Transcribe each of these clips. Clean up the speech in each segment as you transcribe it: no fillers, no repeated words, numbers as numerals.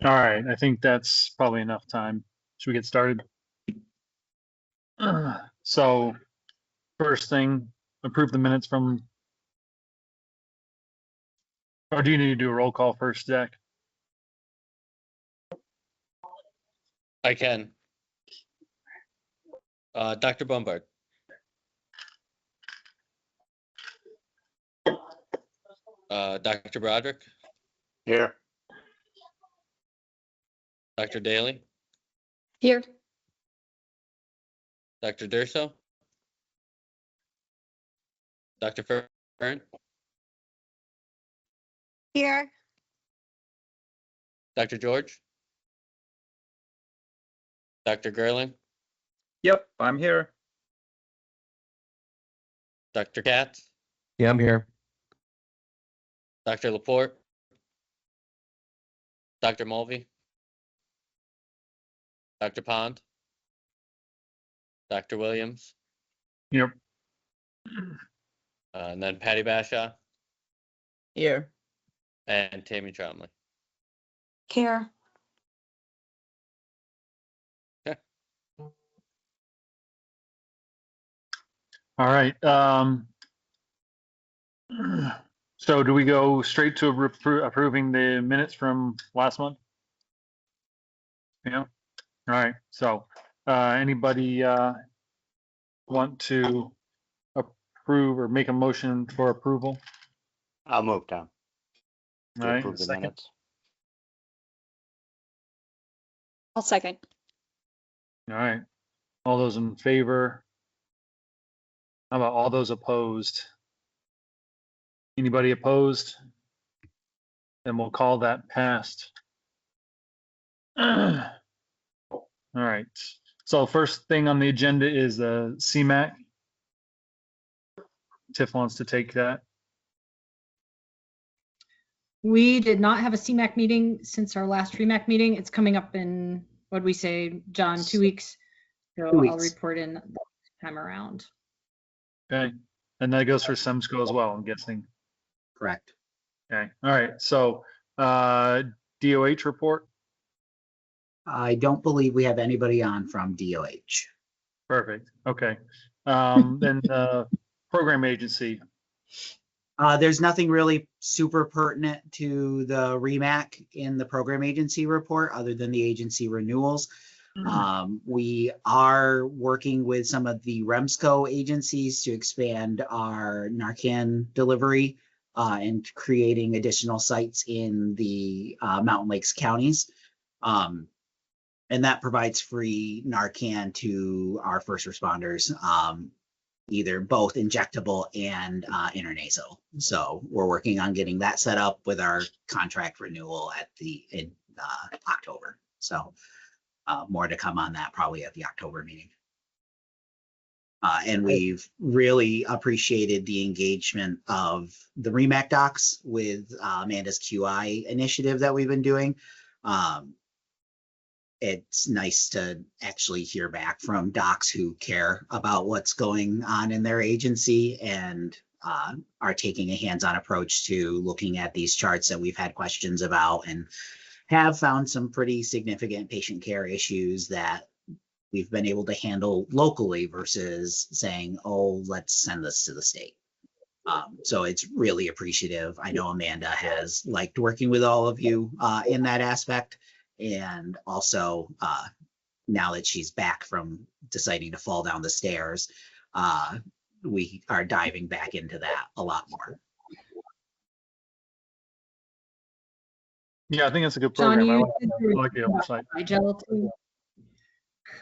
All right, I think that's probably enough time. Should we get started? So first thing, approve the minutes from, or do you need to do a roll call first, Zach? I can. Dr. Bombard. Dr. Broderick. Here. Dr. Daly. Here. Dr. Durso. Dr. Fern. Here. Dr. George. Dr. Gerling. Yep, I'm here. Dr. Katz. Yeah, I'm here. Dr. Laporte. Dr. Mulvey. Dr. Pond. Dr. Williams. Yep. And then Patty Bashaw Here. and Tammy Tromley. Here. All right. So do we go straight to approving the minutes from last month? Yeah. All right. So anybody want to approve or make a motion for approval? I'll move down All to right. approve the Second. minutes. I'll second. All right. All those in favor? How about all those opposed? Anybody opposed? Then we'll call that passed. All right. So first thing on the agenda is the CMAC. Tiff wants to take that. We did not have a CMAC meeting since our last REMAC meeting. It's coming up in, what'd we say, John, 2 weeks? So 2 weeks. I'll report in this time around. Okay. And that goes for SEMSCO as well, I'm guessing. Correct. Okay. All right. So DOH report. I don't believe we have anybody on from DOH. Perfect. Okay. Then program agency. There's nothing really super pertinent to the REMAC in the program agency report other than the agency renewals. We are working with some of the REMSCO agencies to expand our Narcan delivery and creating additional sites in the Mountain Lakes counties. And that provides free Narcan to our first responders, either both injectable and intranasal. So we're working on getting that set up with our contract renewal in October. So more to come on that probably at the October meeting. And we've really appreciated the engagement of the REMAC docs with Amanda's QI initiative that we've been doing. It's nice to actually hear back from docs who care about what's going on in their agency and are taking a hands-on approach to looking at these charts that we've had questions about and have found some pretty significant patient care issues that we've been able to handle locally versus saying, oh, let's send this to the state. So it's really appreciative. I know Amanda has liked working with all of you in that aspect. And also now that she's back from deciding to fall down the stairs, we are diving back into that a lot more. Yeah, I think that's a good John, program. I you like, said I you were like the talking oversight. about iGel too.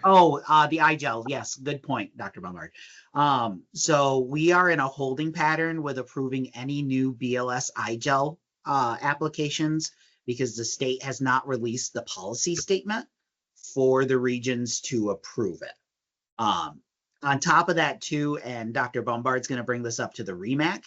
Oh, the iGel. Yes, good point, Dr. Bombard. So we are in a holding pattern with approving any new BLS iGel applications because the state has not released the policy statement for the regions to approve it. On top of that too, and Dr. Bombard's going to bring this up to the REMAC,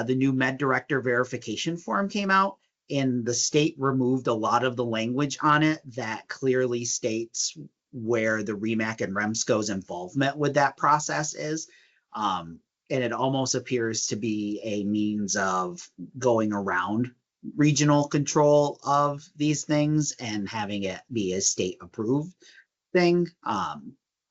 the new med director verification form came out and the state removed a lot of the language on it that clearly states where the REMAC and REMSCO's involvement with that process is. And it almost appears to be a means of going around regional control of these things and having it be a state approved thing.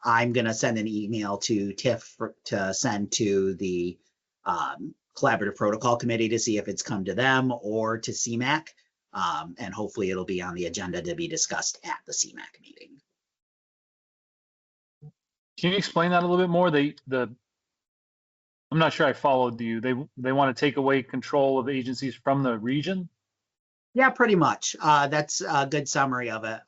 I'm going to send an email to TIF to send to the Collaborative Protocol Committee to see if it's come to them or to CMAC. And hopefully it'll be on the agenda to be discussed at the CMAC meeting. Can you explain that a little bit more? I'm not sure I followed you. They want to take away control of agencies from the region? Yeah, pretty much. That's a good summary of it.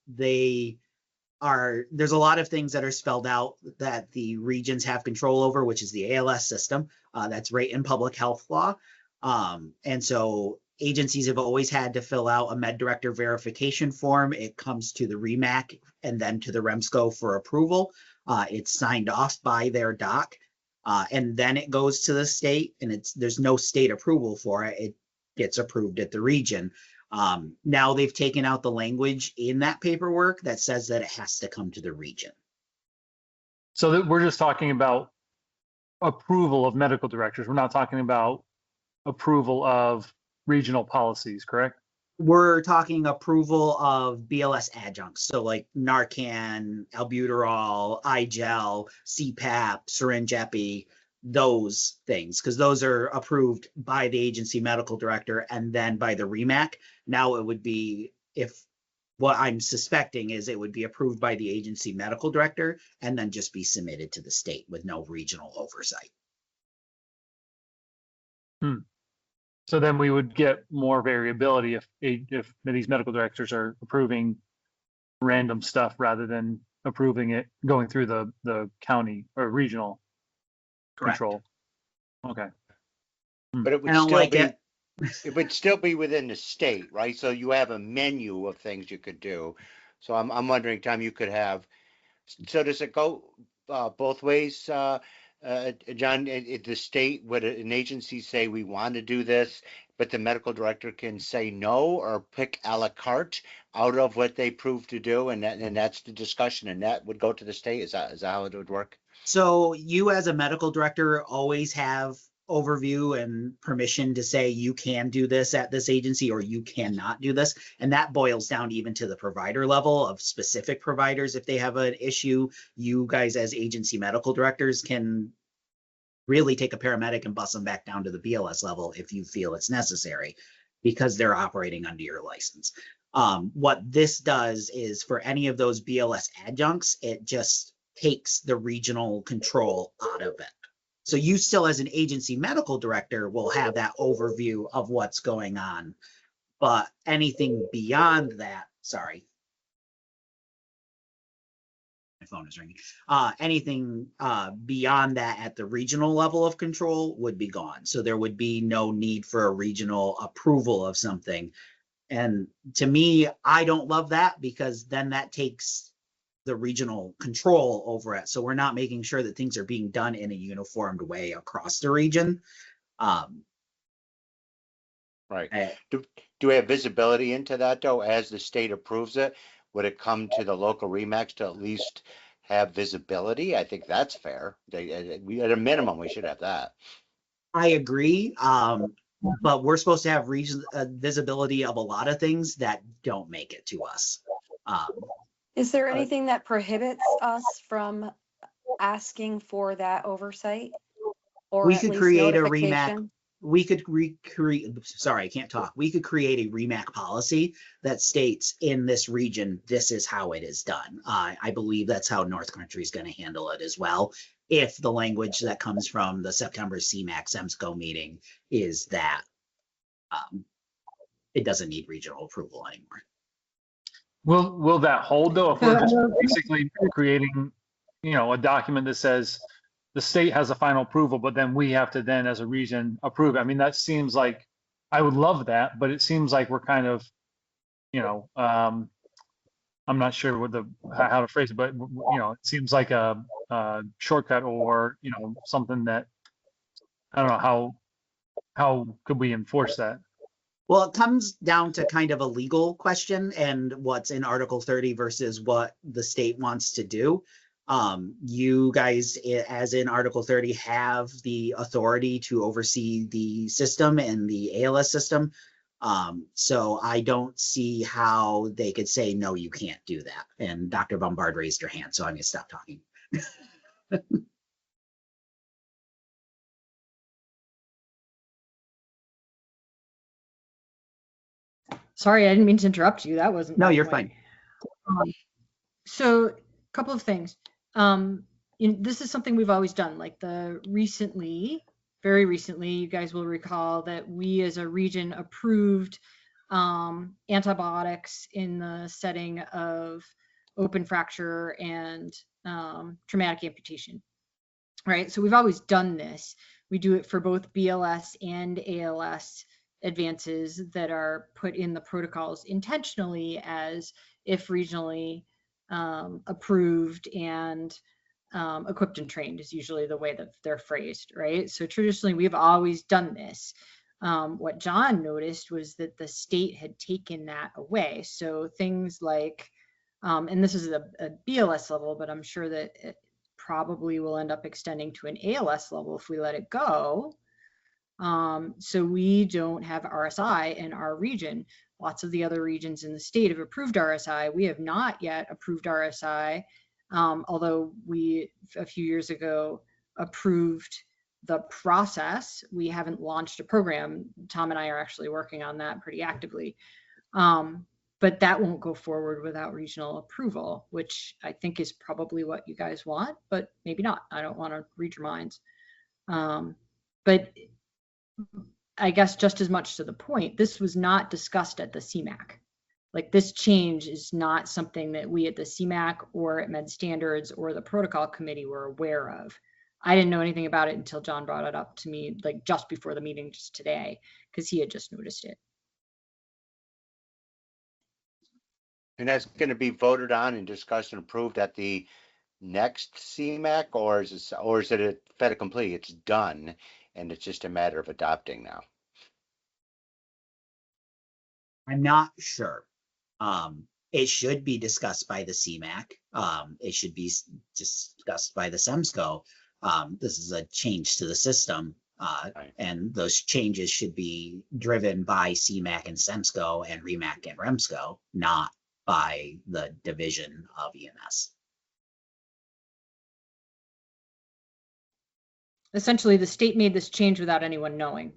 There's a lot of things that are spelled out that the regions have control over, which is the ALS system. That's right in public health law. And so agencies have always had to fill out a med director verification form. It comes to the REMAC and then to the REMSCO for approval. It's signed off by their doc. And then it goes to the state, and there's no state approval for it. It gets approved at the region. Now they've taken out the language in that paperwork that says that it has to come to the region. So that we're just talking about approval of medical directors. We're not talking about approval of regional policies, correct? We're talking approval of BLS adjuncts. So like Narcan, albuterol, iGel, CPAP, syringe epi, those things, because those are approved by the agency medical director and then by the REMAC. Now it would be, if what I'm suspecting is it would be approved by the agency medical director and then just be submitted to the state with no regional oversight. So then we would get more variability if these medical directors are approving random stuff rather than approving it going through the county or regional control. Okay. But it would I don't still like be, it. it would still be within the state, right? So you have a menu of things you could do. So I'm wondering, Tom, you could have, so does it go both ways, John? The state, would an agency say we want to do this, but the medical director can say no or pick a la carte out of what they prove to do, and that's the discussion, and that would go to the state? Is that how it would work? So you as a medical director always have overview and permission to say you can do this at this agency or you cannot do this. And that boils down even to the provider level of specific providers. If they have an issue, you guys as agency medical directors can really take a paramedic and bus them back down to the BLS level if you feel it's necessary, because they're operating under your license. What this does is for any of those BLS adjuncts, it just takes the regional control out of it. So you still, as an agency medical director, will have that overview of what's going on. But anything beyond that, sorry. My phone is ringing. Anything beyond that at the regional level of control would be gone. So there would be no need for a regional approval of something. And to me, I don't love that, because then that takes the regional control over it. So we're not making sure that things are being done in a uniformed way across the region. Right. Do we have visibility into that, though, as the state approves it? Would it come to the local REMACs to at least have visibility? I think that's fair. At a minimum, we should have that. I agree. But we're supposed to have visibility of a lot of things that don't make it to us. Is there anything that prohibits us from asking for that oversight? Or We at could least create a REMAC. notification? We could sorry, I can't talk. We could create a REMAC policy that states in this region, this is how it is done. I believe that's how North Country is going to handle it as well. If the language that comes from the September CMAC SEMSCO meeting is that it doesn't need regional approval anymore. Will that hold though, if we're just basically creating, a document that says the state has a final approval, but then we have to then as a region approve it? I mean, that seems like, I would love that, but it seems like we're kind of, I'm not sure how to phrase it, but it seems like a shortcut or, something that, I don't know, how could we enforce that? Well, it comes down to kind of a legal question and what's in Article 30 versus what the state wants to do. You guys, as in Article 30, have the authority to oversee the system and the ALS system. So I don't see how they could say, no, you can't do that. And Dr. Bombard raised her hand, so I'm gonna stop talking. Sorry, I didn't mean to interrupt you. That wasn't. No, my you're point. fine. So a couple of things. This is something we've always done. Like very recently, you guys will recall that we as a region approved antibiotics in the setting of open fracture and traumatic amputation. Right. So we've always done this. We do it for both BLS and ALS advances that are put in the protocols intentionally as if regionally approved and equipped and trained is usually the way that they're phrased, right? So traditionally, we've always done this. What John noticed was that the state had taken that away. So things like, and this is a BLS level, but I'm sure that it probably will end up extending to an ALS level if we let it go. So we don't have RSI in our region. Lots of the other regions in the state have approved RSI. We have not yet approved RSI, although we, a few years ago, approved the process. We haven't launched a program. Tom and I are actually working on that pretty actively. But that won't go forward without regional approval, which I think is probably what you guys want, but maybe not. I don't want to read your minds. But I guess just as much to the point, this was not discussed at the CMAC. Like this change is not something that we at the CMAC or at Med Standards or the protocol committee were aware of. I didn't know anything about it until John brought it up to me, like just before the meeting just today, because he had just noticed it. And that's going to be voted on and discussed and approved at the next CMAC, or is it a fait accompli? It's done, and it's just a matter of adopting now. I'm not sure. It should be discussed by the CMAC. It should be discussed by the SEMSCO. This is a change to the system, Right. and those changes should be driven by CMAC and SEMSCO and REMAC and REMSCO, not by the division of EMS. Essentially, the state made this change without anyone knowing.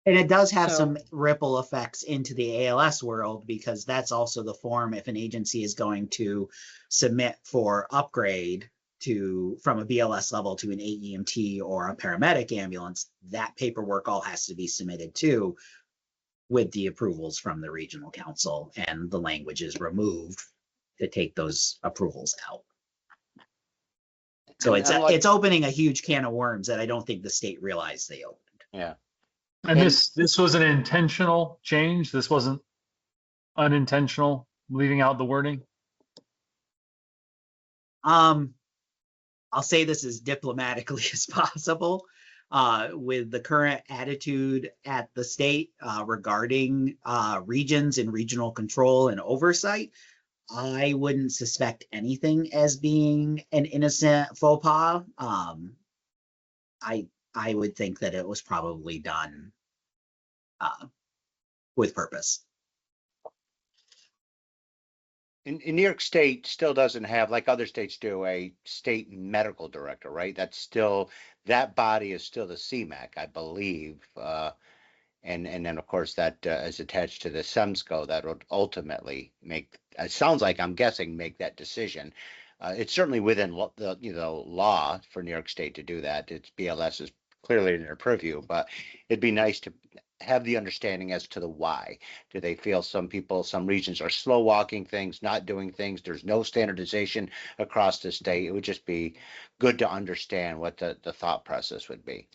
And it does have So- some ripple effects into the ALS world, because that's also the form if an agency is going to submit for upgrade from a BLS level to an AEMT or a paramedic ambulance, that paperwork all has to be submitted too, with the approvals from the regional council, and the language is removed to take those approvals out. So And unlike- it's opening a huge can of worms that I don't think the state realized they opened. Yeah. And And- this was an intentional change. This wasn't unintentional, leaving out the wording. I'll say this as diplomatically as possible. With the current attitude at the state regarding regions and regional control and oversight, I wouldn't suspect anything as being an innocent faux pas. I would think that it was probably done with purpose. In New York State still doesn't have, like other states do, a state medical director, right? That body is still the CMAC, I believe. And then of course that is attached to the SEMSCO that would ultimately make, it sounds like, I'm guessing, make that decision. It's certainly within the law for New York State to do that. It's BLS is clearly in their purview, but it'd be nice to have the understanding as to the why. Do they feel some regions are slow walking things, not doing things? There's no standardization across the state. It would just be good to understand what the thought process would be.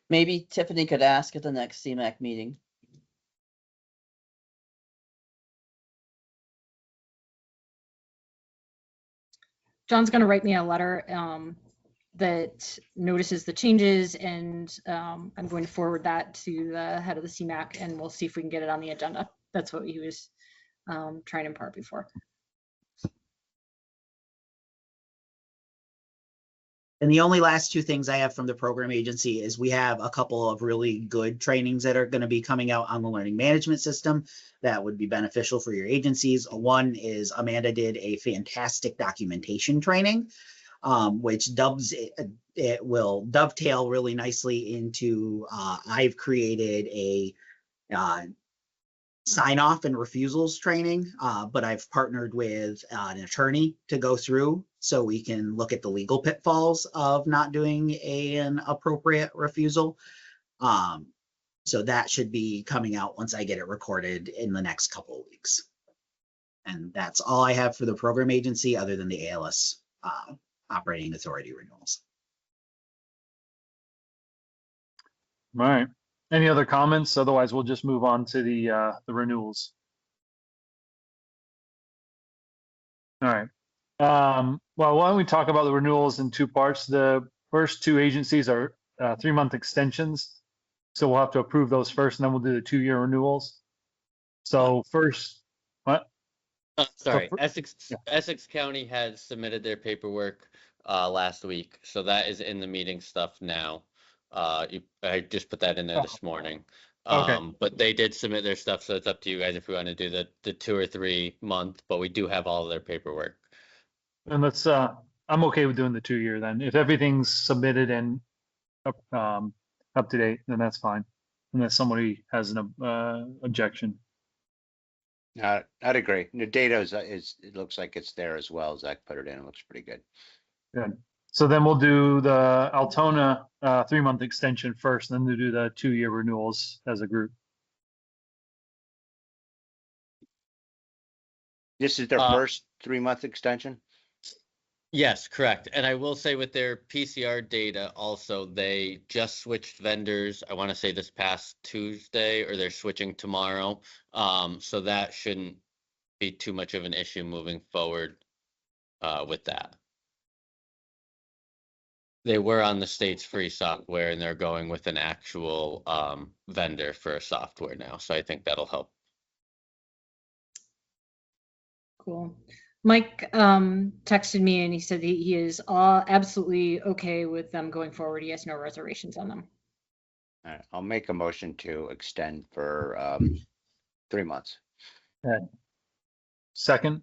Maybe Tiffany could ask at the next CMAC meeting. John's going to write me a letter that notices the changes, and I'm going to forward that to the head of the CMAC, and we'll see if we can get it on the agenda. That's what he was trying to impart before. And the only last two things I have from the program agency is we have a couple of really good trainings that are going to be coming out on the learning management system that would be beneficial for your agencies. One is Amanda did a fantastic documentation training, which it will dovetail really nicely into, I've created a sign off and refusals training, but I've partnered with an attorney to go through so we can look at the legal pitfalls of not doing an appropriate refusal. So that should be coming out once I get it recorded in the next couple of weeks. And that's all I have for the program agency other than the ALS operating authority renewals. All right. Any other comments? Otherwise, we'll just move on to the renewals. All right. Well, why don't we talk about the renewals in two parts? The first two agencies are 3-month extensions. So we'll have to approve those first, and then we'll do the 2-year renewals. So first, what? Sorry, for- Essex County had submitted their paperwork last week, so that is in the meeting stuff now. I just put that in there this morning. Okay. But they did submit their stuff, so it's up to you guys if we want to do the 2 or 3 month, but we do have all of their paperwork. And let's, I'm okay with doing the 2-year then. If everything's submitted and up to date, then that's fine. Unless somebody has an objection. I'd agree. The data is, it looks like it's there as well. Zach put it in. It looks pretty good. Good. So then we'll do the Altona 3-month extension first, and then we'll do the 2-year renewals as a group. This is their first 3-month extension? Yes, correct. And I will say with their PCR data also, they just switched vendors, I want to say this past Tuesday, or they're switching tomorrow. So that shouldn't be too much of an issue moving forward with that. They were on the state's free software and they're going with an actual vendor for software now. So I think that'll help. Cool. Mike texted me and he said he is absolutely okay with them going forward. He has no reservations on them. All right, I'll make a motion to extend for 3 months. Second?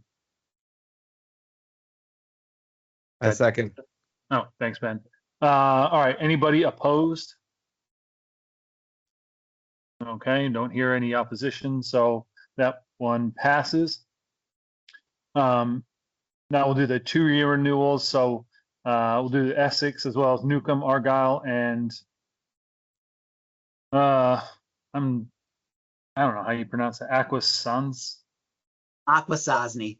A second. Oh, thanks, Ben. All right, anybody opposed? Okay, don't hear any opposition, so that one passes. Now we'll do the 2-year renewals. So we'll do Essex as well as Newcomb, Argyle, and I don't know how you pronounce it. Aquasans. Aquasasni.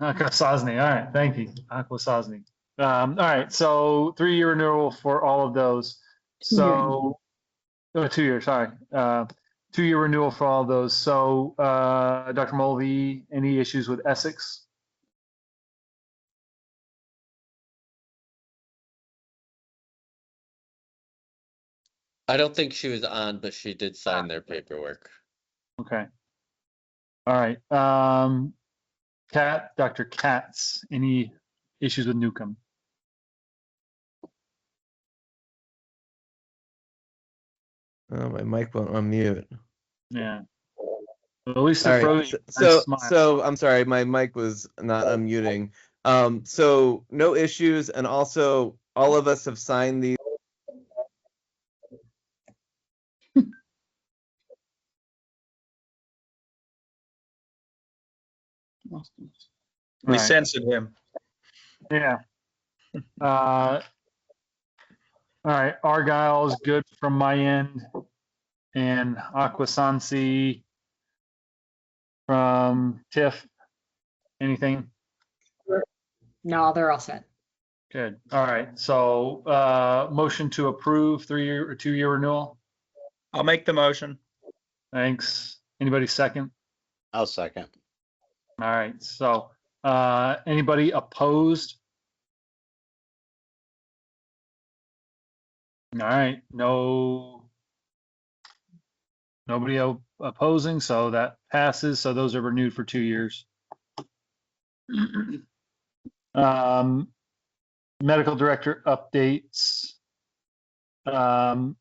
Aquasasni. All right, thank you. Aquasasni. All right, so 3-year renewal for all of those. So 2 years, sorry. 2-year renewal for all of those. So Dr. Mulvey, any issues with Essex? I don't think she was on, but she did sign their paperwork. Okay. All right. Dr. Katz, any issues with Newcomb? Oh, my mic won't unmute. Yeah. Well, at least All it right. froze. So I'm sorry, my mic was not unmuting. So no issues, and also all of us have signed these. We Right. censored him. Yeah. All right. Argyle is good from my end, and Aquasansi from Tiff. Anything? No, they're all set. Good. All right. So motion to approve 3-year or 2-year renewal. I'll make the motion. Thanks. Anybody second? I'll second. All right. So anybody opposed? All right. No. Nobody opposing, so that passes. So those are renewed for 2 years. medical director updates. Dr.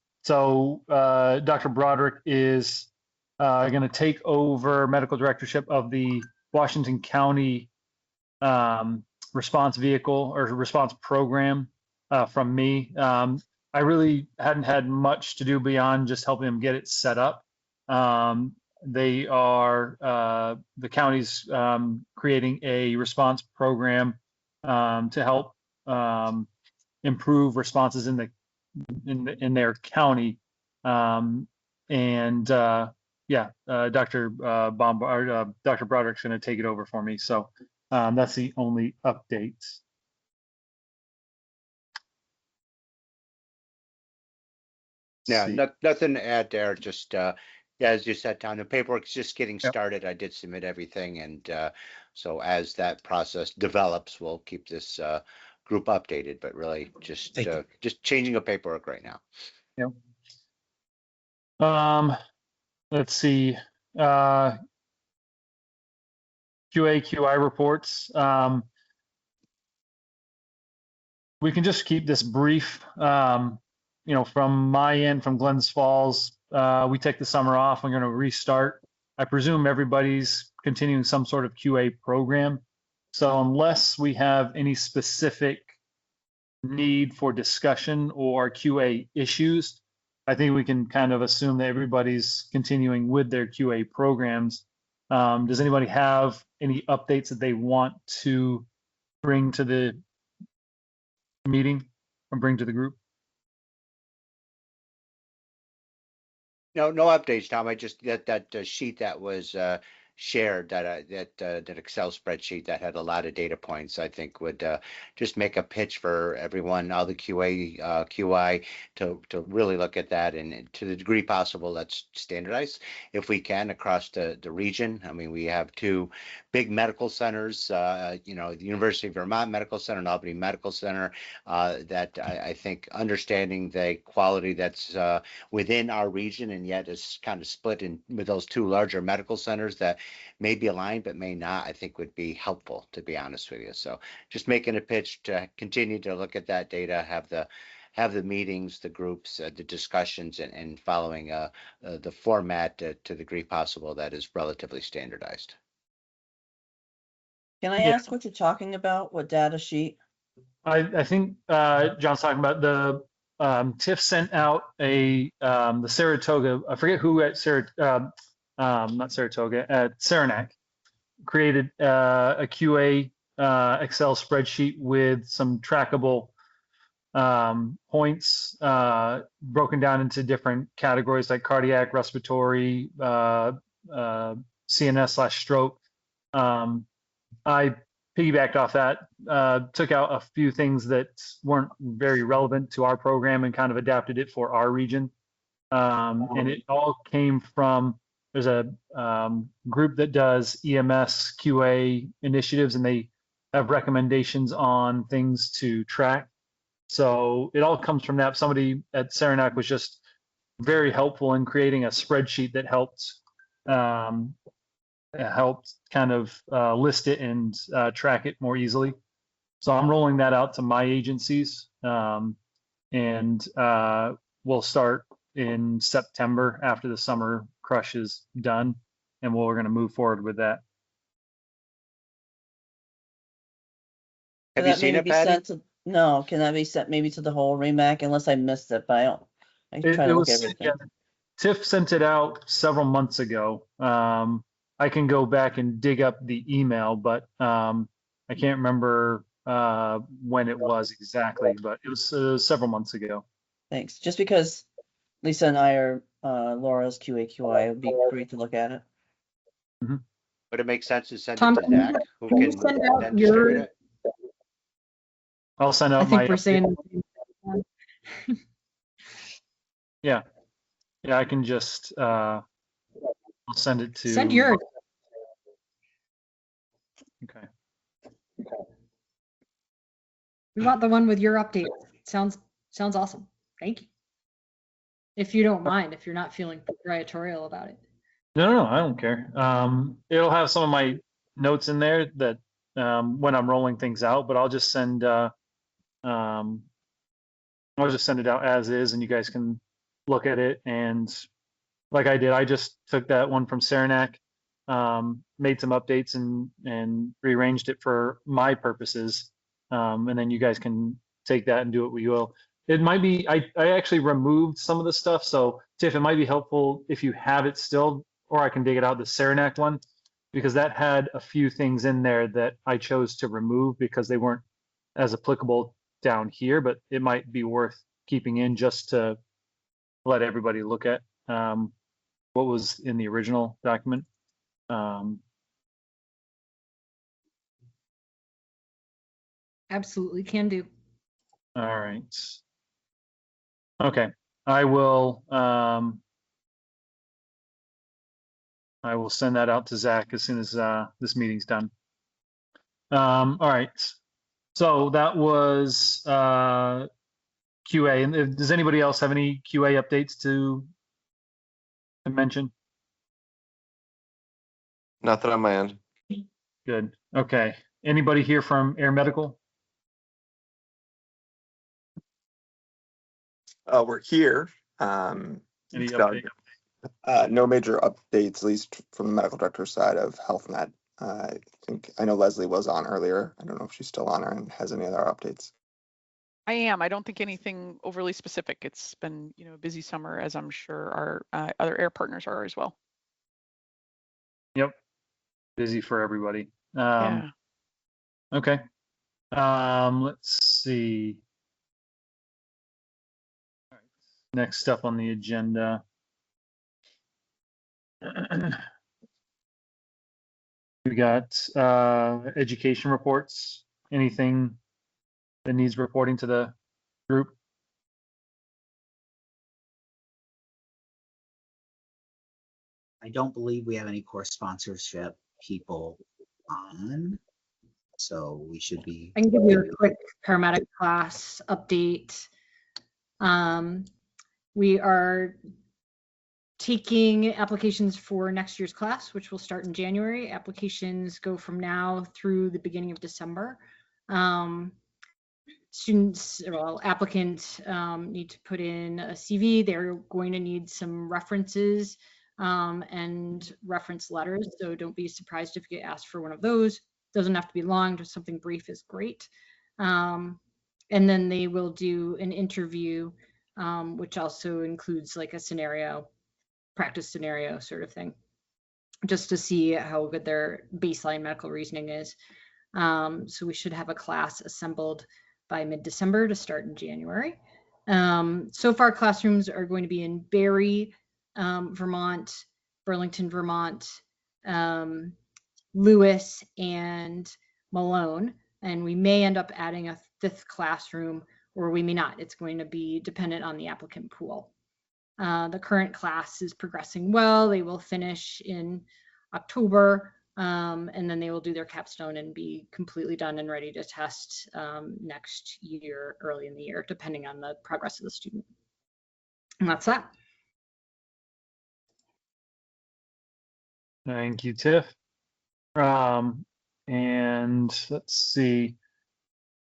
Broderick is going to take over medical directorship of the Washington County response vehicle or response program from me. I really hadn't had much to do beyond just helping them get it set up. They are the county's creating a response program to help improve responses in their county. Dr. Dr. Broderick's going to take it over for me. So that's the only updates. Yeah, See. nothing to add there. Just yeah, as you said, Tom, the paperwork's just getting Yep. started. I did submit everything, and so as that process develops, we'll keep this group updated. But really, just changing the paperwork right now. Yep. Let's see. QA QI reports. We can just keep this brief. From my end, from Glens Falls, we take the summer off. We're going to restart. I presume everybody's continuing some sort of QA program. So unless we have any specific need for discussion or QA issues, I think we can kind of assume that everybody's continuing with their QA programs. Does anybody have any updates that they want to bring to the meeting or bring to the group? No updates, Tom. I just that sheet that was shared, that Excel spreadsheet that had a lot of data points, I think would just make a pitch for everyone, all the QI to really look at that, and to the degree possible, let's standardize if we can across the region. I mean, we have two big medical centers, the University of Vermont Medical Center and Albany Medical Center, that I think understanding the quality that's within our region and yet is kind of split in with those two larger medical centers that may be aligned but may not, I think would be helpful, to be honest with you. So just making a pitch to continue to look at that data, have the meetings, the groups, the discussions, and following the format to the degree possible that is relatively standardized. Can I ask what you're talking about? What data sheet? I think John's talking about the TIF sent out the Saratoga. I forget who at not Saratoga, at Saranac created a QA Excel spreadsheet with some trackable points broken down into different categories like cardiac, respiratory, CNS/stroke. I piggybacked off that, took out a few things that weren't very relevant to our program and kind of adapted it for our region. And it all came from, there's a group that does EMS QA initiatives, and they have recommendations on things to track. So it all comes from that. Somebody at Saranac was just very helpful in creating a spreadsheet that helped kind of list it and track it more easily. So I'm rolling that out to my agencies, and we'll start in September after the summer crush is done, and we're going to move forward with that. Have you seen it, Patty? No, can that be sent maybe to the whole REMAC, unless I missed it, but I try to look everything. Yeah, TIF sent it out several months ago. I can go back and dig up the email, but I can't remember when it was exactly, but it was several months ago. Thanks. Just because Lisa and I are Laura's QA/QI, it would be great to look at it. Mm-hmm. Would it make sense to send Tom, it to Zach, who can you can send out then your- distribute it? I'll send out I think my we're saying. yeah, I can just I'll send it to Send yours. Okay. We want the one with your update. Sounds awesome. Thank you. If you don't mind, if you're not feeling proprietorial about it. No, I don't care. It'll have some of my notes in there that when I'm rolling things out, but I'll just send I'll just send it out as is, and you guys can look at it. And like I did, I just took that one from Saranac, made some updates and rearranged it for my purposes. And then you guys can take that and do what we will. It might be, I actually removed some of the stuff. So Tiff, it might be helpful if you have it still, or I can dig it out, the Saranac one, because that had a few things in there that I chose to remove because they weren't as applicable down here, but it might be worth keeping in just to let everybody look at what was in the original document. Absolutely can do. All right. Okay, I will send that out to Zach as soon as this meeting's done. All right. So that was QA. And does anybody else have any QA updates to mention? Nothing on my end. Good. Okay. Anybody here from Air Medical? We're here. Any Doug. update? No major updates, at least from the medical director side of HealthNet. I know Leslie was on earlier. I don't know if she's still on and has any other updates. I am. I don't think anything overly specific. It's been, a busy summer, as I'm sure our other air partners are as well. Yep. Busy for everybody. Yeah. Okay. Let's see. Next up on the agenda. We got education reports. Anything that needs reporting to the group? I don't believe we have any core sponsorship people on, so we should be. I can give you a quick paramedic class update. We are taking applications for next year's class, which will start in January. Applications go from now through the beginning of December. Applicants need to put in a CV. They're going to need some references and reference letters. So don't be surprised if you get asked for one of those. Doesn't have to be long, just something brief is great. And then they will do an interview, which also includes like a practice scenario sort of thing, just to see how good their baseline medical reasoning is. So we should have a class assembled by mid-December to start in January. So far, classrooms are going to be in Barrie, Vermont, Burlington, Vermont, Lewis, and Malone. And we may end up adding a 5th classroom, or we may not. It's going to be dependent on the applicant pool. The current class is progressing well. They will finish in October, and then they will do their capstone and be completely done and ready to test next year, early in the year, depending on the progress of the student. And that's that. Thank you, Tiff. And let's see.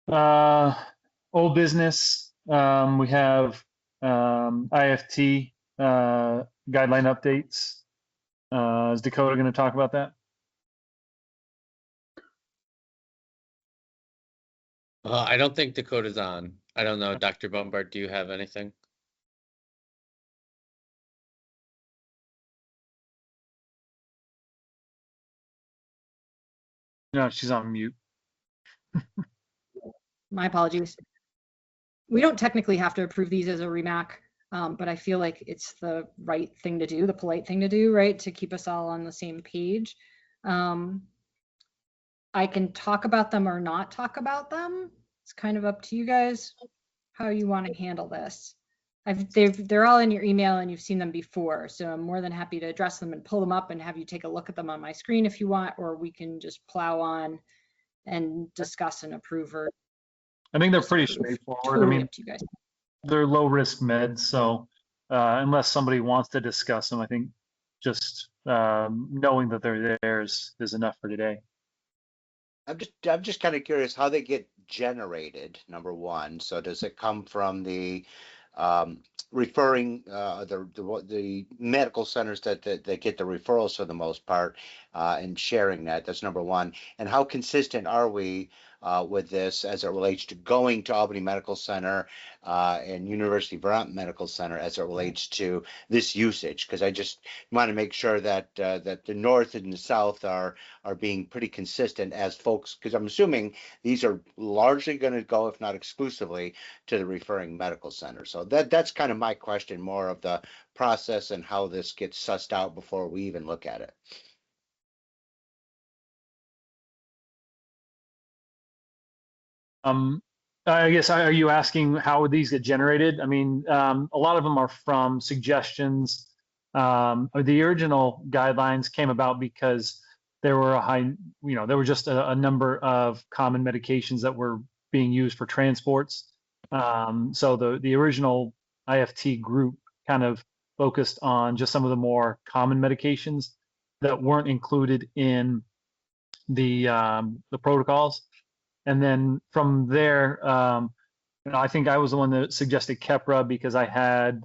Old business. We have IFT guideline updates. Is Dakota going to talk about that? I don't think Dakota's on. I don't know. Dr. Bombard, do you have anything? No, she's on mute. My apologies. We don't technically have to approve these as a REMAC, but I feel like it's the right thing to do, the polite thing to do, right? To keep us all on the same page. I can talk about them or not talk about them. It's kind of up to you guys how you want to handle this. They're all in your email and you've seen them before, so I'm more than happy to address them and pull them up and have you take a look at them on my screen if you want, or we can just plow on and discuss and approve. Or I think they're pretty straightforward. Totally I mean, up to you guys. they're low risk meds, so unless somebody wants to discuss them, I think just knowing that they're there is enough for today. I'm just kind of curious how they get generated, number one. So does it come from the referring the medical centers that get the referrals for the most part, and sharing that? That's number one. And how consistent are we with this as it relates to going to Albany Medical Center and University of Vermont Medical Center as it relates to this usage? Because I just want to make sure that that the north and the south are being pretty consistent as folks, because I'm assuming these are largely going to go, if not exclusively, to the referring medical center. So that's kind of my question, more of the process and how this gets sussed out before we even look at it. I guess, are you asking how these get generated? I mean, a lot of them are from suggestions. Or the original guidelines came about because there were there were just a number of common medications that were being used for transports. So the original IFT group kind of focused on just some of the more common medications that weren't included in the protocols. And then from there, I think I was the one that suggested Keppra because I had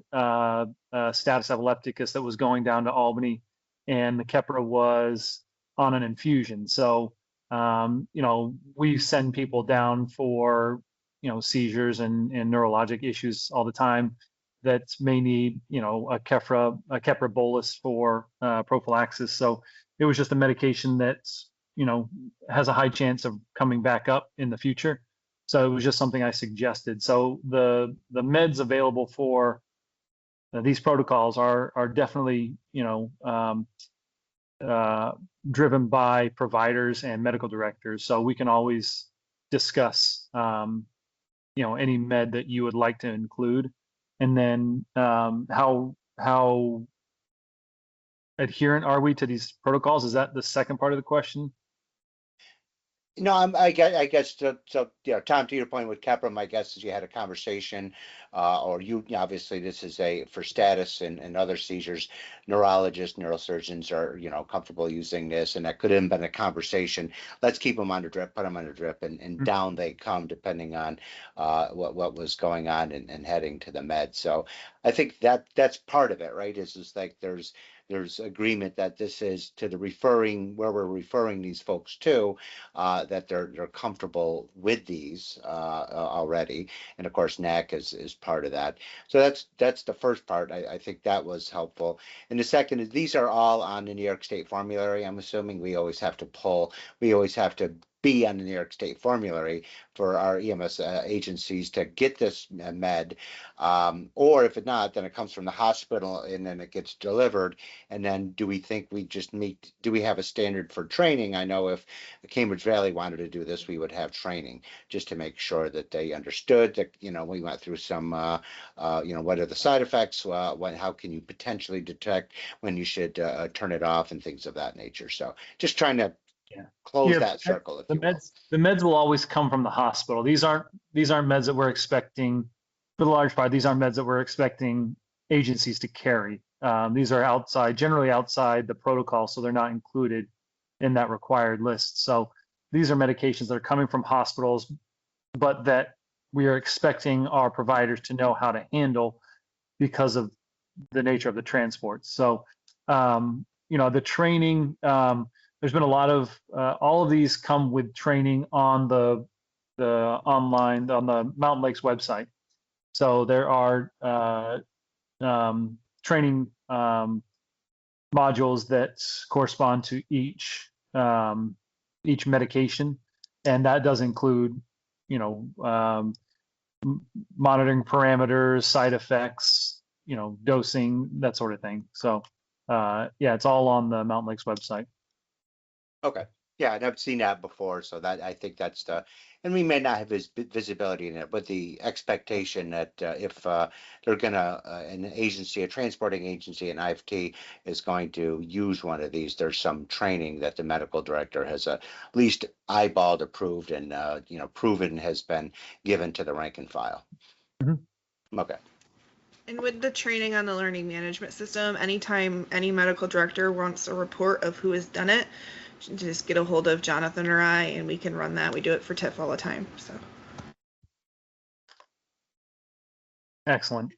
status epilepticus that was going down to Albany, and the Keppra was on an infusion. So, we send people down for, seizures and neurologic issues all the time that may need, a Keppra bolus for prophylaxis. So it was just a medication that's, has a high chance of coming back up in the future. So it was just something I suggested. So the meds available for these protocols are definitely, driven by providers and medical directors. So we can always discuss, any med that you would like to include, and then how adherent are we to these protocols? Is that the second part of the question? No, I guess so, Tom, to your point with Keppra, my guess is you had a conversation, or obviously this is for status and other seizures, neurologists, neurosurgeons are, comfortable using this, and that could have been a conversation. Let's keep them under drip, put them under drip, and down they come, depending on what was going on and heading to the med. So I think that's part of it, right? Is just like there's agreement that this is to the where we're referring these folks to, that they're comfortable with these already, and of course NAC is part of that. So that's the first part. I think that was helpful. And the second is these are all on the New York State formulary. I'm assuming we always have to be on the New York State formulary for our EMS agencies to get this med, or if it's not, then it comes from the hospital and then it gets delivered. And then do we think do we have a standard for training? I know if Cambridge Valley wanted to do this, we would have training just to make sure that they understood that, we went through some, what are the side effects? How can you potentially detect when you should turn it off and things of that nature. So just trying to close that circle, if you will. The meds will always come from the hospital. These aren't meds that we're expecting, for the large part, these aren't meds that we're expecting agencies to carry. These are generally outside the protocol, so they're not included in that required list. So these are medications that are coming from hospitals, but that we are expecting our providers to know how to handle because of the nature of the transport. So, the training, there's been a lot of, all of these come with training on the Mountain Lakes website. So there are training modules that correspond to each medication, and that does include, monitoring parameters, side effects, dosing, that sort of thing. So it's all on the Mountain Lakes website. Okay. Yeah, and I've seen that before, so that I think that's and we may not have visibility in it, but the expectation that if they're gonna a transporting agency, an IFT is going to use one of these, there's some training that the medical director has at least eyeballed, approved, and proven has been given to the rank and file. Mm-hmm. Okay. And with the training on the learning management system, anytime any medical director wants a report of who has done it, just get a hold of Jonathan or I, and we can run that. We do it for TIF all the time. So Excellent.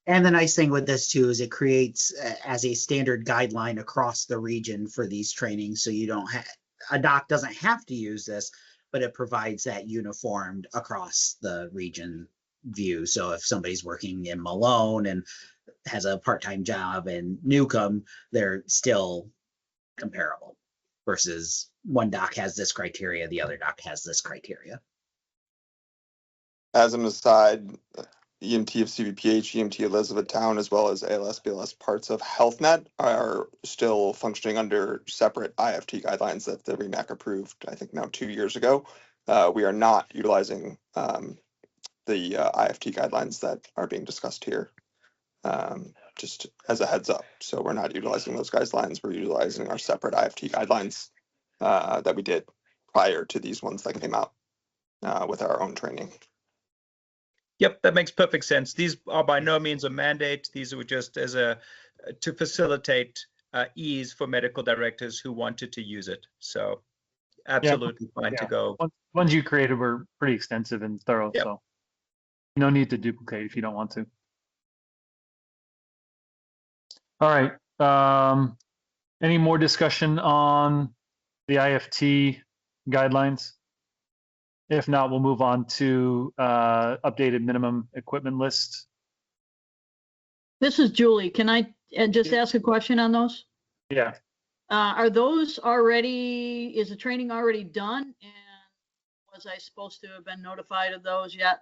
And the nice thing with this too is it creates as a standard guideline across the region for these trainings. So you don't have, a doc doesn't have to use this, but it provides that uniformed across the region view. So if somebody's working in Malone and has a part-time job in Newcomb, they're still comparable versus one doc has this criteria, the other doc has this criteria. As an aside, EMT of CVPH, EMT Elizabethtown, as well as ALS, BLS parts of HealthNet are still functioning under separate IFT guidelines that the REMAC approved, I think now 2 years ago. We are not utilizing the IFT guidelines that are being discussed here, just as a heads up. So we're not utilizing those guidelines. We're utilizing our separate IFT guidelines that we did prior to these ones that came out with our own training. Yep, that makes perfect sense. These are by no means a mandate. These were just as a to facilitate ease for medical directors who wanted to use it. So absolutely fine to go. Ones you created were pretty extensive and thorough, Yep. so no need to duplicate if you don't want to. All right. Any more discussion on the IFT guidelines? If not, we'll move on to updated minimum equipment list. This is Julie. Can I just ask a question on those? Yeah. Are those already, is the training already done? And was I supposed to have been notified of those yet?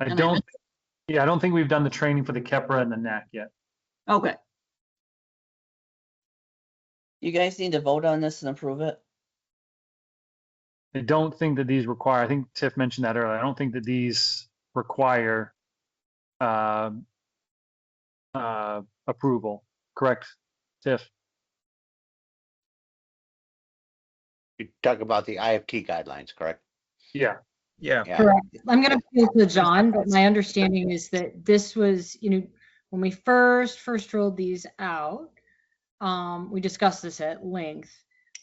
I don't think we've done the training for the KEPRA and the NAC yet. Okay. You guys need to vote on this and approve it. I don't think that these require, I think Tiff mentioned that earlier, I don't think that these require approval, correct, Tiff? You talk about the IFT guidelines, correct? Yeah. Yeah. Correct. I'm going to appeal to John, but my understanding is that this was, when we first rolled these out, we discussed this at length.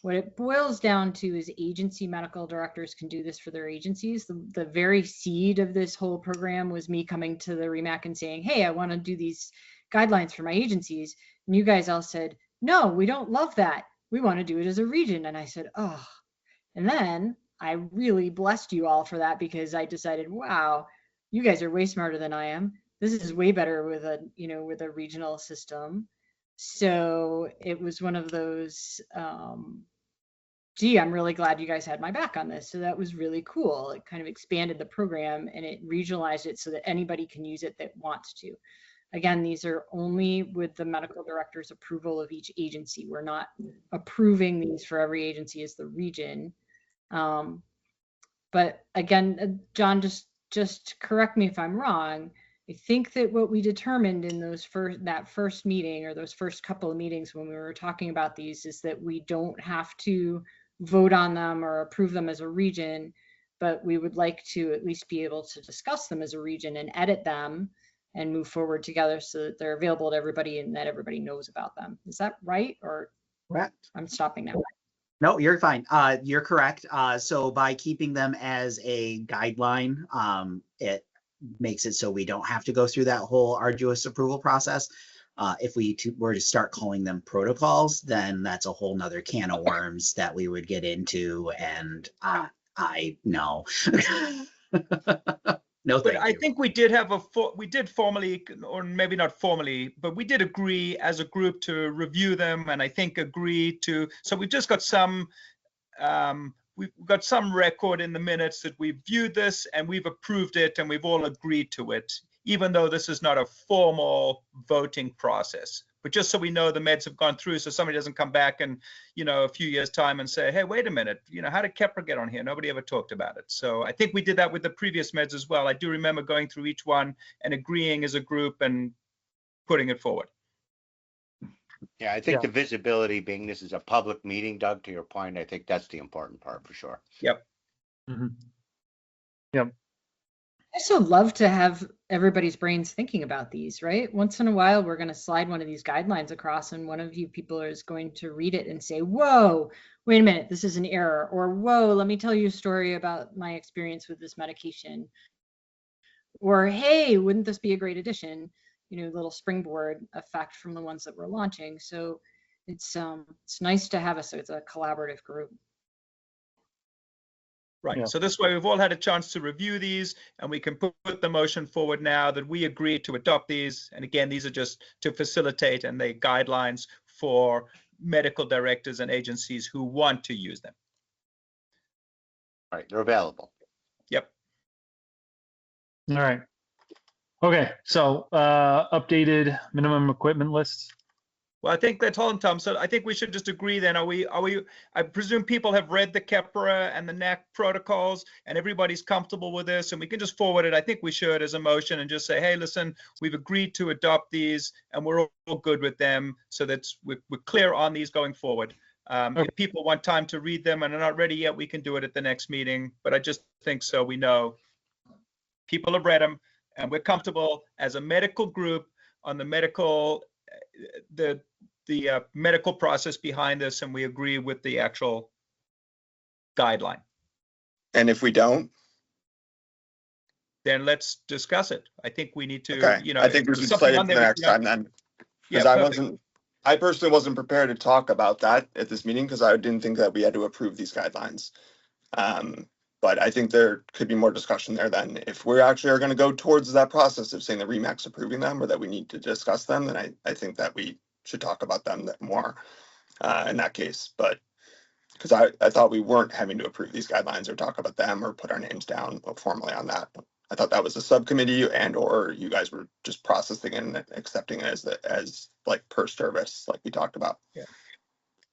What it boils down to is agency medical directors can do this for their agencies. The very seed of this whole program was me coming to the REMAC and saying, hey, I want to do these guidelines for my agencies. And you guys all said, no, we don't love that. We want to do it as a region. And I said, oh. And then I really blessed you all for that because I decided, wow, you guys are way smarter than I am. This is way better with a regional system. So it was one of those, gee, I'm really glad you guys had my back on this. So that was really cool. It kind of expanded the program and it regionalized it so that anybody can use it that wants to. Again, these are only with the medical director's approval of each agency. We're not approving these for every agency as the region. But again, John, just correct me if I'm wrong. I think that what we determined in that first meeting or those first couple of meetings when we were talking about these is that we don't have to vote on them or approve them as a region, but we would like to at least be able to discuss them as a region and edit them and move forward together so that they're available to everybody and that everybody knows about them. Is that right? Or Correct. I'm stopping now. No, you're fine. You're correct. So by keeping them as a guideline, it makes it so we don't have to go through that whole arduous approval process. If we were to start calling them protocols, then that's a whole nother can of worms that we would get into. And I know. No, But thank I you. think we did have we did formally, or maybe not formally, but we did agree as a group to review them, and I think agree to. So we've just got some. We've got some record in the minutes that we've viewed this and we've approved it and we've all agreed to it, even though this is not a formal voting process. But just so we know the meds have gone through, so somebody doesn't come back and, a few years' time and say, hey, wait a minute, how did KEPRA get on here? Nobody ever talked about it. So I think we did that with the previous meds as well. I do remember going through each one and agreeing as a group and putting it forward. Yeah, I think the visibility being this is a public meeting, Doug, to your point, I think that's the important part for sure. Yep. Mm-hmm. Yep. I also love to have everybody's brains thinking about these, right? Once in a while, we're going to slide one of these guidelines across and one of you people is going to read it and say, whoa, wait a minute, this is an error, or whoa, let me tell you a story about my experience with this medication, or hey, wouldn't this be a great addition? You know, little springboard effect from the ones that we're launching. So it's nice to have us as a collaborative group. Right. Yeah. So this way we've all had a chance to review these, and we can put the motion forward now that we agree to adopt these. And again, these are just to facilitate, and they guidelines for medical directors and agencies who want to use them. Right, they're available. Yep. All right. Okay, so updated minimum equipment list. Well, I think that's all, Tom. So I think we should just agree then. Are we, I presume people have read the KEPRA and the NAC protocols and everybody's comfortable with this, and we can just forward it. I think we should as a motion and just say, hey, listen, we've agreed to adopt these and we're all good with them, so that we're clear on these going forward. Okay. If people want time to read them and are not ready yet, we can do it at the next meeting. But I just think so we know people have read them and we're comfortable as a medical group on the medical, the medical process behind this, and we agree with the actual guideline. And if we don't, Then let's discuss it. I think we need to, okay, you know, I think we if there's should something play it on for the there, next you know, time then. yeah, Because perfect. I personally wasn't prepared to talk about that at this meeting because I didn't think that we had to approve these guidelines. But I think there could be more discussion there then. If we actually are going to go towards that process of saying the REMAC's approving them or that we need to discuss them, then I think that we should talk about them more in that case. But because I thought we weren't having to approve these guidelines or talk about them or put our names down formally on that. I thought that was a subcommittee and or you guys were just processing it and accepting it as like per service, like we talked about. Yeah.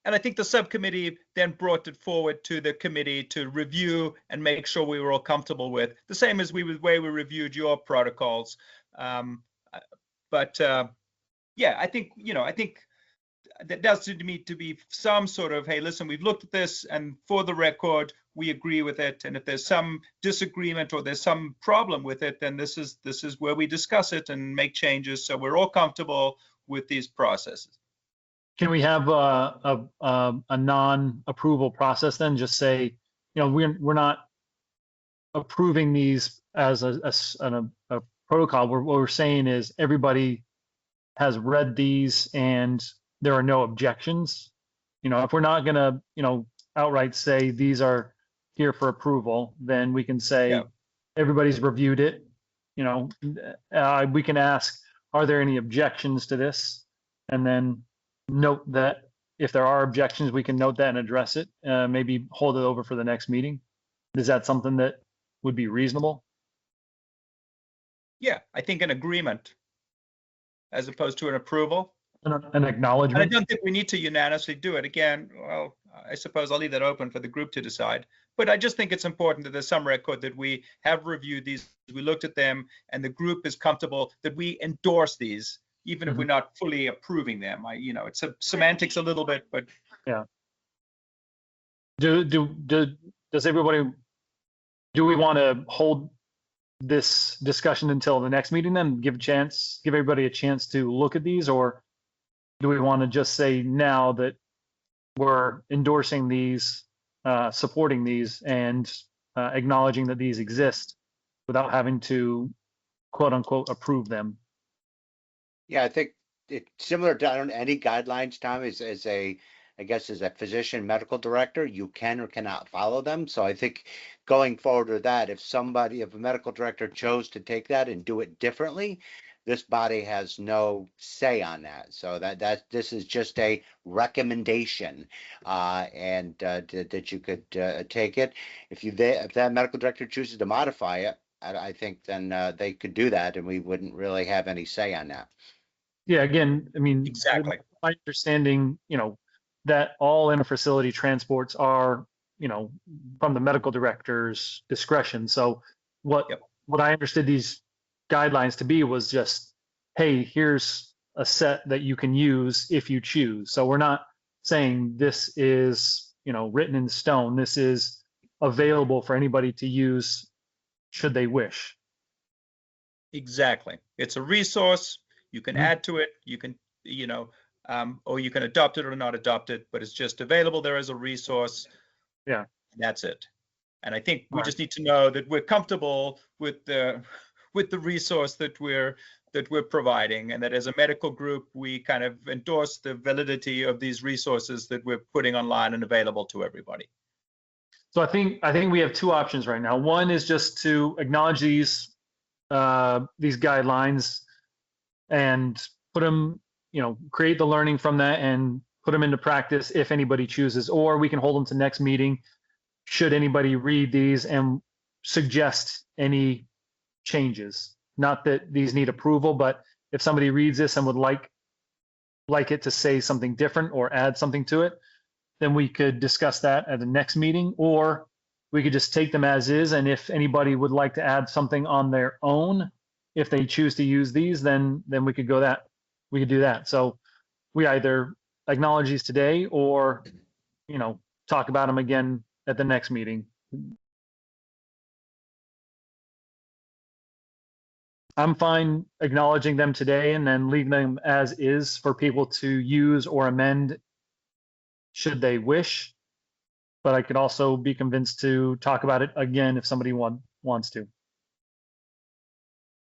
And I think the subcommittee then brought it forward to the committee to review and make sure we were all comfortable with, the same as the way we reviewed your protocols. Yeah, I think, you know, I think that does seem to me to be some sort of, hey, listen, we've looked at this and for the record, we agree with it. And if there's some disagreement or there's some problem with it, then this is where we discuss it and make changes. So we're all comfortable with these processes. Can we have a non-approval process then? Just say, you know, we're not approving these as a protocol. What we're saying is everybody has read these and there are no objections. You know, if we're not gonna, you know, outright say these are here for approval, then we can say Yeah. everybody's reviewed it. You know, we can ask, are there any objections to this? And then note that if there are objections, we can note that and address it. Maybe hold it over for the next meeting. Is that something that would be reasonable? Yeah, I think an agreement as opposed to an approval. An And I acknowledgement? don't think we need to unanimously do it. Again, well, I suppose I'll leave that open for the group to decide. But I just think it's important that there's some record that we have reviewed these, we looked at them, and the group is comfortable that we endorse these, even if we're not fully approving them. You know, it's semantics a little bit, but Yeah. Does everybody, do we want to hold this discussion until the next meeting then? Give everybody a chance to look at these, or do we want to just say now that we're endorsing these, supporting these, and acknowledging that these exist without having to quote unquote approve them? Yeah, I think it's similar to any guidelines, Tom, I guess as a physician medical director, you can or cannot follow them. So I think going forward with that, if a medical director chose to take that and do it differently, this body has no say on that. So this is just a recommendation, and that you could take it. If that medical director chooses to modify it, I think then they could do that, and we wouldn't really have any say on that. Yeah, again, I mean, exactly. my understanding, you know, that all inter-facility transports are, you know, from the medical director's discretion. So what I understood these guidelines to be was just, hey, here's a set that you can use if you choose. So we're not saying this is, you know, written in stone. This is available for anybody to use should they wish. Exactly. It's a resource. You can add to it. You can, you know, or you can adopt it or not adopt it, but it's just available there as a resource. Yeah. That's it. And I think we Right. just need to know that we're comfortable with the resource that we're providing, and that as a medical group, we kind of endorse the validity of these resources that we're putting online and available to everybody. So I think we have two options right now. One is just to acknowledge these guidelines and put them, create the learning from that and put them into practice if anybody chooses, or we can hold them to next meeting should anybody read these and suggest any changes. Not that these need approval, but if somebody reads this and would like it to say something different or add something to it, then we could discuss that at the next meeting, or we could just take them as is. And if anybody would like to add something on their own, if they choose to use these, then we could do that. So we either acknowledge these today or, talk about them again at the next meeting. I'm fine acknowledging them today and then leaving them as is for people to use or amend should they wish. But I could also be convinced to talk about it again if somebody wants to.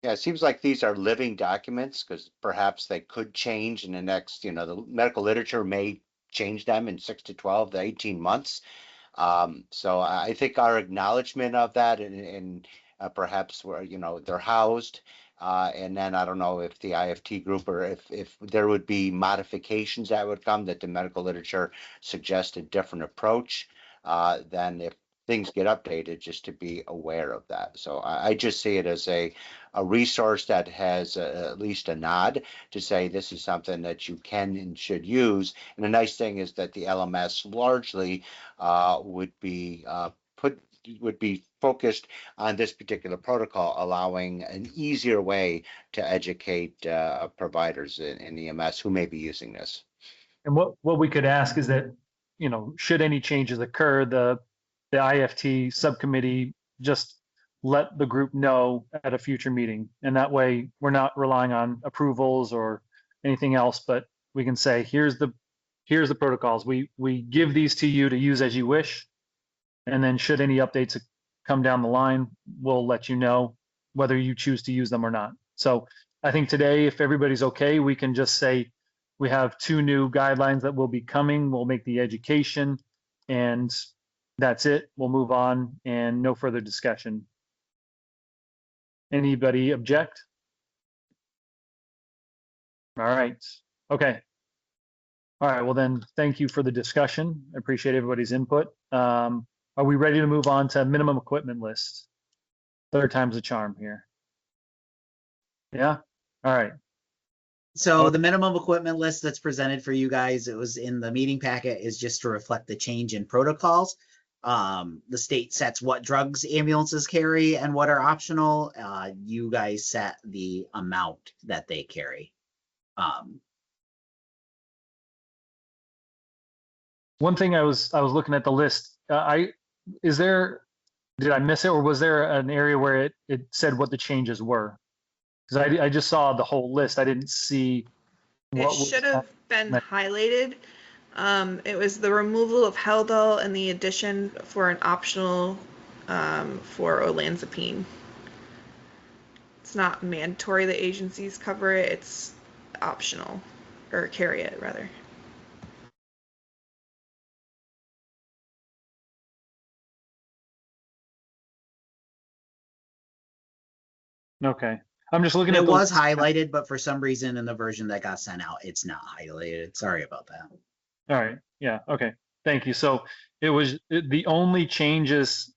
Yeah, it seems like these are living documents because perhaps they could change in the next, the medical literature may change them in 6 to 12 to 18 months. So I think our acknowledgement of that and perhaps where, they're housed. And then I don't know if the IFT group or if there would be modifications that would come that the medical literature suggests a different approach, then if things get updated, just to be aware of that. So I just see it as a resource that has at least a nod to say this is something that you can and should use. And the nice thing is that the LMS largely would be focused on this particular protocol, allowing an easier way to educate providers in EMS who may be using this. And what we could ask is that, should any changes occur, the IFT subcommittee just let the group know at a future meeting. And that way we're not relying on approvals or anything else, but we can say, here's the protocols. We give these to you to use as you wish. And then should any updates come down the line, we'll let you know whether you choose to use them or not. So I think today, if everybody's okay, we can just say we have 2 new guidelines that will be coming. We'll make the education and that's it. We'll move on and no further discussion. Anybody object? All right. Okay. All right. Well, then, thank you for the discussion. I appreciate everybody's input. Are we ready to move on to minimum equipment list? Third time's a charm here. Yeah. All right. So the minimum equipment list that's presented for you guys, it was in the meeting packet, is just to reflect the change in protocols. The state sets what drugs ambulances carry and what are optional. You guys set the amount that they carry. One thing I was looking at the list. Did I miss it, or was there an area where it said what the changes were? Because I just saw the whole list. I didn't see what It should have been highlighted. It was the removal of Haldol and the addition for an optional for olanzapine. It's not mandatory that agencies cover it. It's optional, or carry it rather. Okay. I'm just looking It at the was highlighted, but for some reason in the version that got sent out, it's not highlighted. Sorry about that. All right. Yeah. Okay. Thank you. So the only change is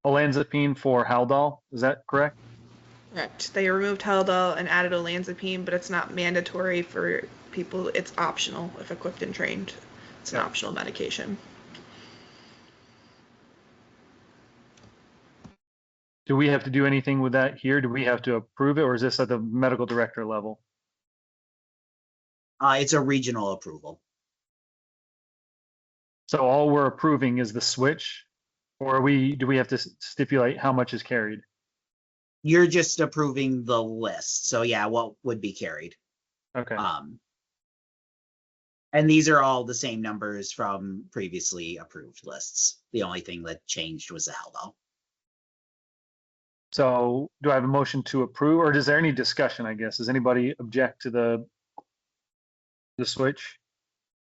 olanzapine for Haldol. Is that correct? Correct. They removed Haldol and added olanzapine, but it's not mandatory for people. It's optional if equipped and trained. It's an optional medication. Do we have to do anything with that here? Do we have to approve it, or is this at the medical director level? It's a regional approval. So all we're approving is the switch, or do we have to stipulate how much is carried? You're just approving the list. So yeah, what would be carried. Okay. And these are all the same numbers from previously approved lists. The only thing that changed was the Haldol. So do I have a motion to approve, or is there any discussion, I guess? Does anybody object to the switch?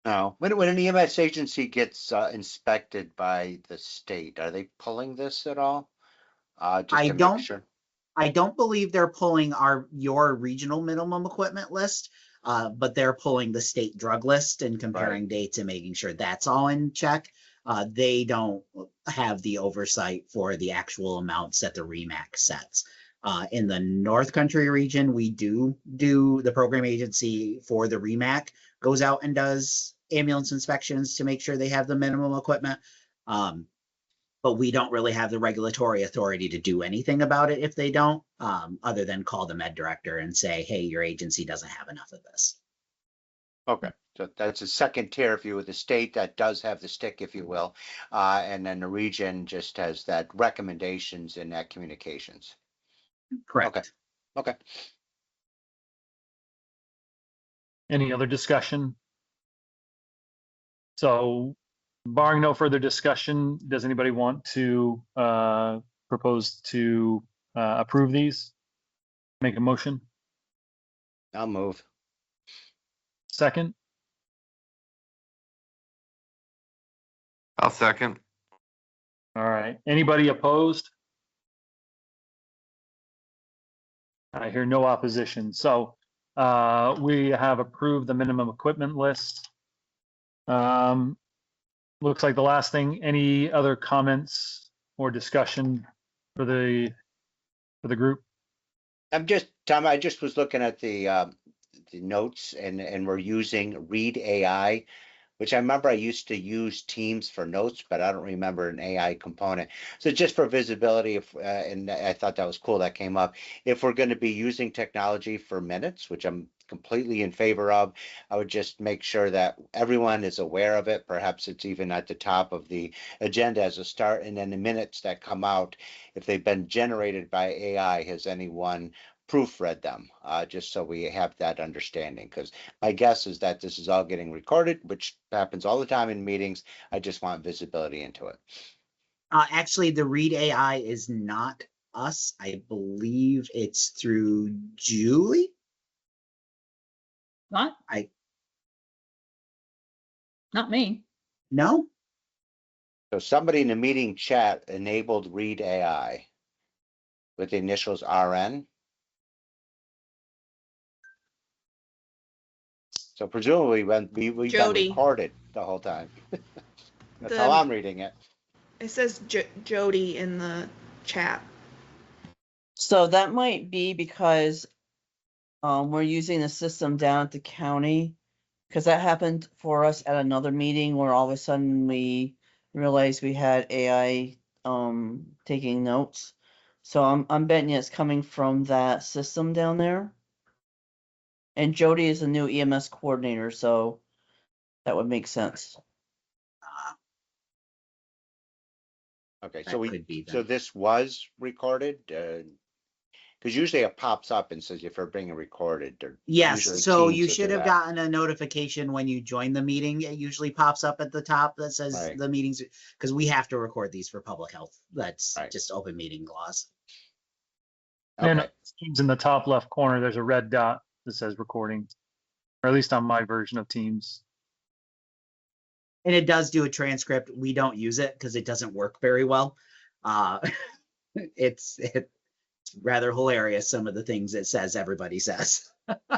No, when an EMS agency gets inspected by the state, are they pulling this at all? Just I to make don't sure. I don't believe they're pulling your regional minimum equipment list, but they're pulling the state drug list and comparing dates and making sure that's all in check. They don't have the oversight for the actual amounts that the REMAC sets. In the North Country region, we do the program agency for the REMAC goes out and does ambulance inspections to make sure they have the minimum equipment. But we don't really have the regulatory authority to do anything about it if they don't, other than call the med director and say, hey, your agency doesn't have enough of this. Okay, so that's a second tier view of the state that does have the stick, if you will. And then the region just has that recommendations and that communications. Correct. Okay. Any other discussion? So barring no further discussion, does anybody want to propose to approve these? Make a motion? I'll move. Second? I'll second. All right. Anybody opposed? I hear no opposition. So we have approved the minimum equipment list. Looks like the last thing, any other comments or discussion for the group? Tom, I just was looking at the notes and we're using Read AI, which I remember I used to use Teams for notes, but I don't remember an AI component. So just for visibility, and I thought that was cool that came up. If we're going to be using technology for minutes, which I'm completely in favor of, I would just make sure that everyone is aware of it. Perhaps it's even at the top of the agenda as a start, and then the minutes that come out, if they've been generated by AI, has anyone proofread them, just so we have that understanding, because my guess is that this is all getting recorded, which happens all the time in meetings. I just want visibility into it. Actually, the Read AI is not us. I believe it's through Julie. Not me. No? So somebody in the meeting chat enabled Read AI with the initials RN. So presumably when we've been Jody. recorded the whole time. That's how The- I'm reading it. It says Jody in the chat. So that might be because we're using the system down at the county, because that happened for us at another meeting where all of a sudden we realized we had AI taking notes. So I'm betting it's coming from that system down there. And Jody is a new EMS coordinator, so that would make sense. Okay, That so could be so then. this was recorded, because usually it pops up and says if you're being recorded. Or Yes, usually so Teams you will should do have that. gotten a notification when you join the meeting. It usually pops up at the top that says Right. the meetings, because we have to record these for public health. That's Right. just open meeting laws. And Okay, Teams in the top left corner, there's a red dot that says recording, or at least on my version of Teams. And it does do a transcript. We don't use it because it doesn't work very well. It's rather hilarious, some of the things it says everybody says.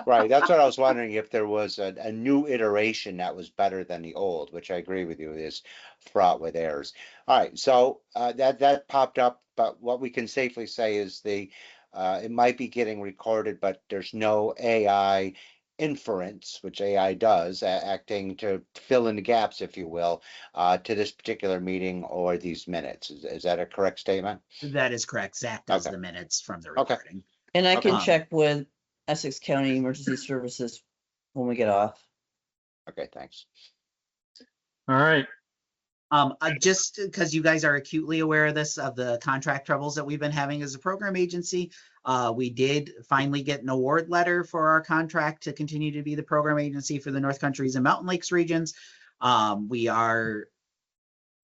right. That's what I was wondering, if there was a new iteration that was better than the old, which I agree with you is fraught with errors. All right, so that popped up, but what we can safely say is it might be getting recorded, but there's no AI inference, which AI does, acting to fill in the gaps, if you will, to this particular meeting or these minutes. Is that a correct statement? That is correct. Zach does Okay. the minutes from the Okay. recording. And I can Okay. check with Essex County Emergency Services when we get off. Okay, thanks. All right. Just because you guys are acutely aware of this, of the contract troubles that we've been having as a program agency, we did finally get an award letter for our contract to continue to be the program agency for the North Countries and Mountain Lakes regions. We are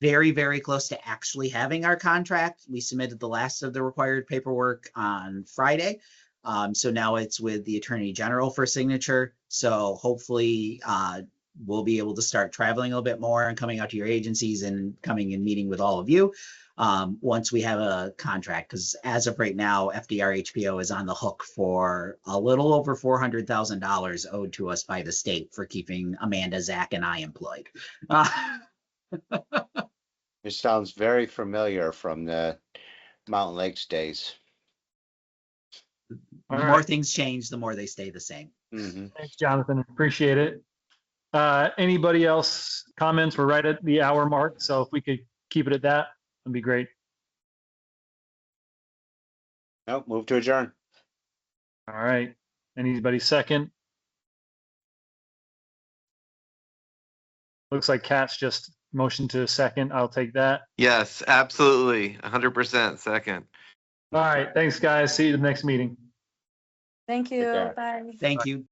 very, very close to actually having our contract. We submitted the last of the required paperwork on Friday. So now it's with the Attorney General for signature. So hopefully, we'll be able to start traveling a little bit more and coming out to your agencies and coming and meeting with all of you once we have a contract. Because as of right now, FDR HPO is on the hook for a little over $400,000 owed to us by the state for keeping Amanda, Zach, and I employed. It sounds very familiar from the Mountain Lakes days. The All more right. things change, the more they stay the same. Mhm. Thanks, Jonathan. Appreciate it. Anybody else comments? We're right at the hour mark, so if we could keep it at that, that'd be great. Nope, move to adjourn. All right. Anybody second? Looks like Kat's just motioned to second. I'll take that. Yes, absolutely. 100% second. All right. Thanks, guys. See you at the next meeting. Thank you. care. Bye. Thank you.